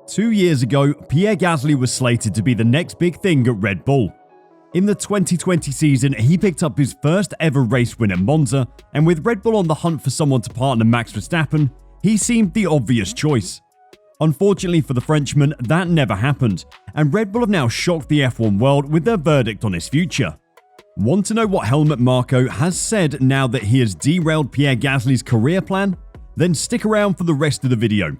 2 years ago, Pierre Gasly was slated to be the next big thing at Red Bull. In the 2020 season, he picked up his first ever race win at Monza, and with Red Bull on the hunt for someone to partner Max Verstappen, he seemed the obvious choice. Unfortunately for the Frenchman, that never happened, and Red Bull have now shocked the F1 world with their verdict on his future. Want to know what Helmut Marko has said now that he has derailed Pierre Gasly's career plan? Then stick around for the rest of the video.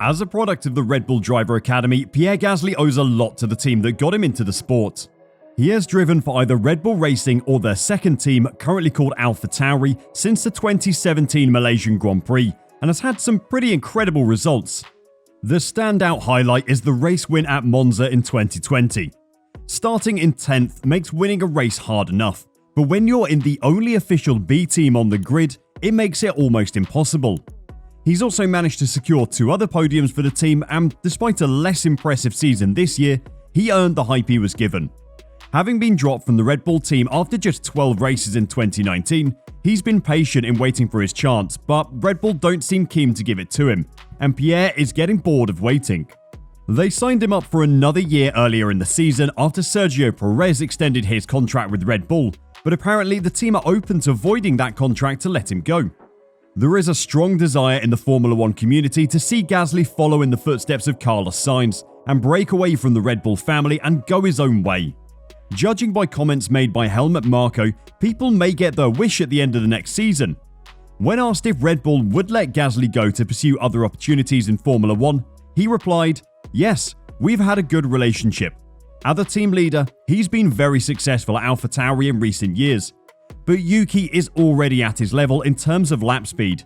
As a product of the Red Bull Driver Academy, Pierre Gasly owes a lot to the team that got him into the sport. He has driven for either Red Bull Racing or their second team, currently called AlphaTauri, since the 2017 Malaysian Grand Prix, and has had some pretty incredible results. The standout highlight is the race win at Monza in 2020. Starting in 10th makes winning a race hard enough, but when you're in the only official B team on the grid, it makes it almost impossible. He's also managed to secure 2 other podiums for the team, and despite a less impressive season this year, he earned the hype he was given. Having been dropped from the Red Bull team after just 12 races in 2019, he's been patient in waiting for his chance, but Red Bull don't seem keen to give it to him, and Pierre is getting bored of waiting. They signed him up for another year earlier in the season after Sergio Perez extended his contract with Red Bull, but apparently the team are open to voiding that contract to let him go. There is a strong desire in the Formula 1 community to see Gasly follow in the footsteps of Carlos Sainz and break away from the Red Bull family and go his own way. Judging by comments made by Helmut Marko, people may get their wish at the end of the next season. When asked if Red Bull would let Gasly go to pursue other opportunities in Formula 1, he replied, "Yes, we've had a good relationship. As a team leader, he's been very successful at AlphaTauri in recent years. But Yuki is already at his level in terms of lap speed.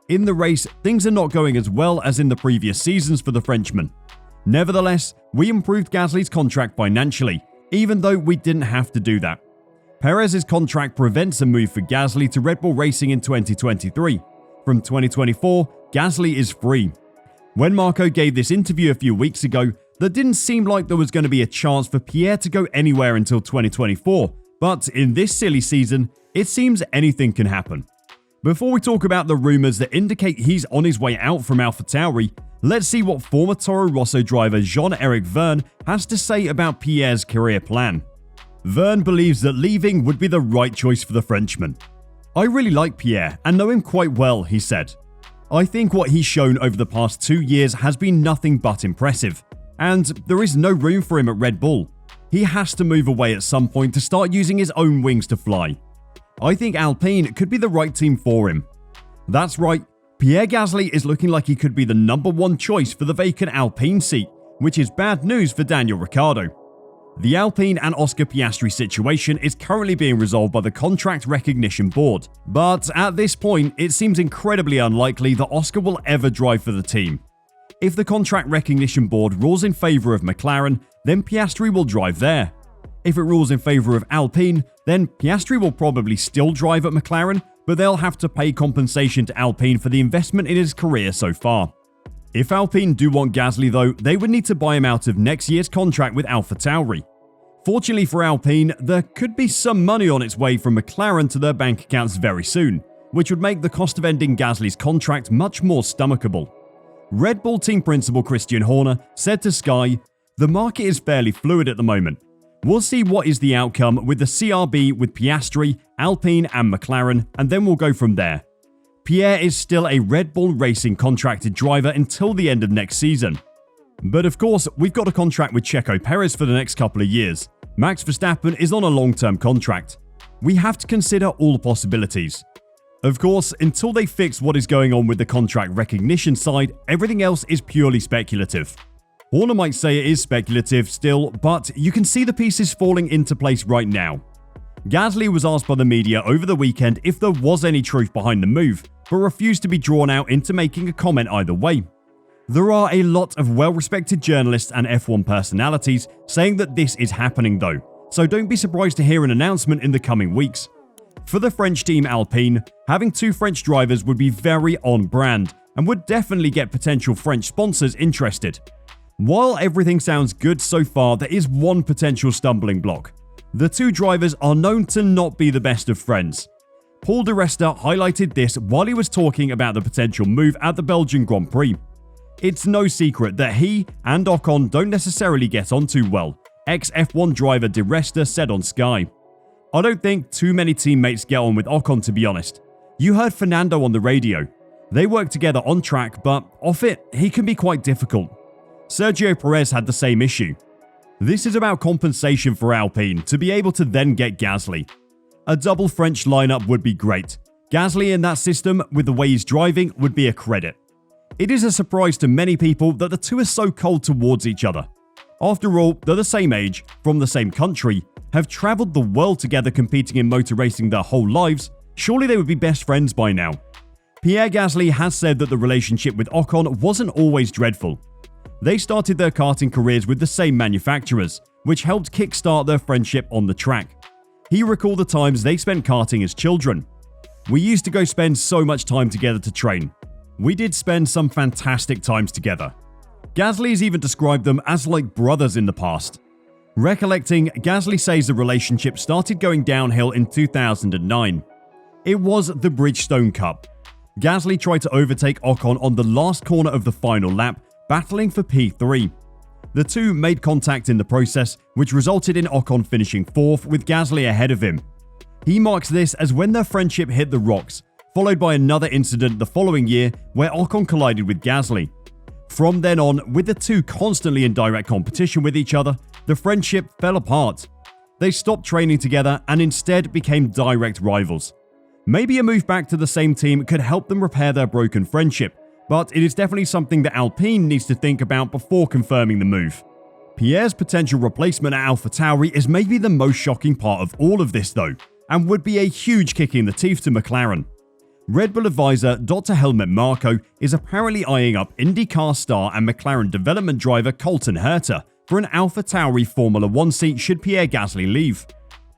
In the race, things are not going as well as in the previous seasons for the Frenchman. Nevertheless, we improved Gasly's contract financially, even though we didn't have to do that. Perez's contract prevents a move for Gasly to Red Bull Racing in 2023. From 2024, Gasly is free." When Marko gave this interview a few weeks ago, there didn't seem like there was going to be a chance for Pierre to go anywhere until 2024, but in this silly season, it seems anything can happen. Before we talk about the rumours that indicate he's on his way out from AlphaTauri, let's see what former Toro Rosso driver Jean-Eric Vergne has to say about Pierre's career plan. Vergne believes that leaving would be the right choice for the Frenchman. "I really like Pierre and know him quite well," he said. "I think what he's shown over the past 2 years has been nothing but impressive, and there is no room for him at Red Bull. He has to move away at some point to start using his own wings to fly. I think Alpine could be the right team for him." That's right, Pierre Gasly is looking like he could be the #1 choice for the vacant Alpine seat, which is bad news for Daniel Ricciardo. The Alpine and Oscar Piastri situation is currently being resolved by the Contract Recognition Board, but at this point, it seems incredibly unlikely that Oscar will ever drive for the team. If the Contract Recognition Board rules in favour of McLaren, then Piastri will drive there. If it rules in favour of Alpine, then Piastri will probably still drive at McLaren, but they'll have to pay compensation to Alpine for the investment in his career so far. If Alpine do want Gasly though, they would need to buy him out of next year's contract with AlphaTauri. Fortunately for Alpine, there could be some money on its way from McLaren to their bank accounts very soon, which would make the cost of ending Gasly's contract much more stomachable. Red Bull team principal Christian Horner said to Sky, "The market is fairly fluid at the moment. We'll see what is the outcome with the CRB with Piastri, Alpine and McLaren, and then we'll go from there. Pierre is still a Red Bull Racing contracted driver until the end of next season. But of course, we've got a contract with Checo Perez for the next couple of years. Max Verstappen is on a long-term contract. We have to consider all possibilities. Of course, until they fix what is going on with the contract recognition side, everything else is purely speculative." Horner might say it is speculative still, but you can see the pieces falling into place right now. Gasly was asked by the media over the weekend if there was any truth behind the move, but refused to be drawn out into making a comment either way. There are a lot of well-respected journalists and F1 personalities saying that this is happening though, so don't be surprised to hear an announcement in the coming weeks. For the French team Alpine, having 2 French drivers would be very on brand and would definitely get potential French sponsors interested. While everything sounds good so far, there is one potential stumbling block. The 2 drivers are known to not be the best of friends. Paul di Resta highlighted this while he was talking about the potential move at the Belgian Grand Prix. It's no secret that he and Ocon don't necessarily get on too well, ex-F1 driver di Resta said on Sky. I don't think too many teammates get on with Ocon, to be honest. You heard Fernando on the radio. They work together on track, but off it, he can be quite difficult. Sergio Perez had the same issue. This is about compensation for Alpine to be able to then get Gasly. A double French lineup would be great. Gasly in that system, with the way he's driving, would be a credit. It is a surprise to many people that the two are so cold towards each other. After all, they're the same age, from the same country, have travelled the world together competing in motor racing their whole lives. Surely they would be best friends by now. Pierre Gasly has said that the relationship with Ocon wasn't always dreadful. They started their karting careers with the same manufacturers, which helped kickstart their friendship on the track. He recalled the times they spent karting as children. We used to go spend so much time together to train. We did spend some fantastic times together. Gasly has even described them as like brothers in the past. Recollecting, Gasly says the relationship started going downhill in 2009. It was the Bridgestone Cup. Gasly tried to overtake Ocon on the last corner of the final lap, battling for P3. The two made contact in the process, which resulted in Ocon finishing 4th with Gasly ahead of him. He marks this as when their friendship hit the rocks, followed by another incident the following year where Ocon collided with Gasly. From then on, with the two constantly in direct competition with each other, the friendship fell apart. They stopped training together and instead became direct rivals. Maybe a move back to the same team could help them repair their broken friendship, but it is definitely something that Alpine needs to think about before confirming the move. Pierre's potential replacement at AlphaTauri is maybe the most shocking part of all of this though, and would be a huge kick in the teeth to McLaren. Red Bull advisor Dr. Helmut Marko is apparently eyeing up IndyCar star and McLaren development driver Colton Herta for an AlphaTauri Formula 1 seat should Pierre Gasly leave.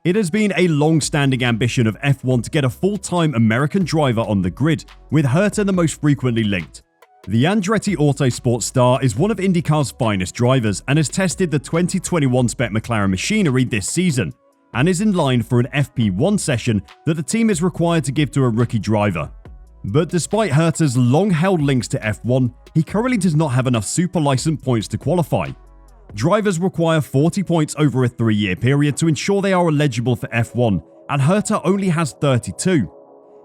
It has been a long-standing ambition of F1 to get a full-time American driver on the grid, with Herta the most frequently linked. The Andretti Autosport star is one of IndyCar's finest drivers and has tested the 2021 spec McLaren machinery this season, and is in line for an FP1 session that the team is required to give to a rookie driver. But despite Herta's long-held links to F1, he currently does not have enough super license points to qualify. Drivers require 40 points over a 3-year period to ensure they are eligible for F1, and Herta only has 32.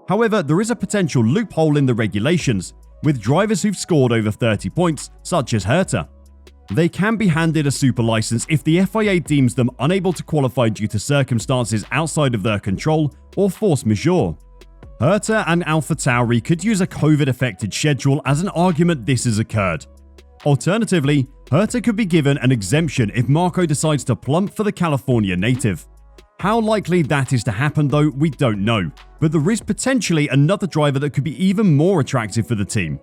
However, there is a potential loophole in the regulations, with drivers who've scored over 30 points, such as Herta. They can be handed a super license if the FIA deems them unable to qualify due to circumstances outside of their control or force majeure. Herta and AlphaTauri could use a COVID-affected schedule as an argument this has occurred. Alternatively, Herta could be given an exemption if Marko decides to plump for the California native. How likely that is to happen though, we don't know, but there is potentially another driver that could be even more attractive for the team.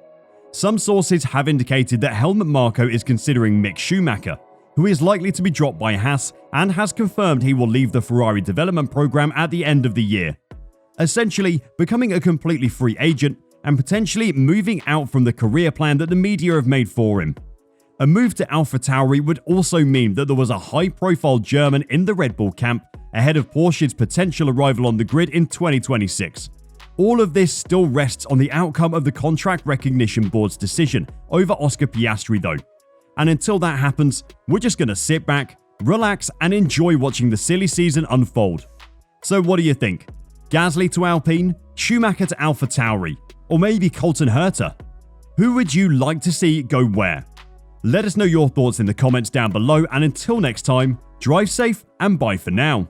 Some sources have indicated that Helmut Marko is considering Mick Schumacher, who is likely to be dropped by Haas and has confirmed he will leave the Ferrari development program at the end of the year, essentially becoming a completely free agent and potentially moving out from the career plan that the media have made for him. A move to AlphaTauri would also mean that there was a high-profile German in the Red Bull camp ahead of Porsche's potential arrival on the grid in 2026. All of this still rests on the outcome of the Contract Recognition Board's decision over Oscar Piastri though. And until that happens, we're just going to sit back, relax and enjoy watching the silly season unfold. So what do you think? Gasly to Alpine, Schumacher to AlphaTauri, or maybe Colton Herta? Who would you like to see go where? Let us know your thoughts in the comments down below, and until next time, drive safe and bye for now.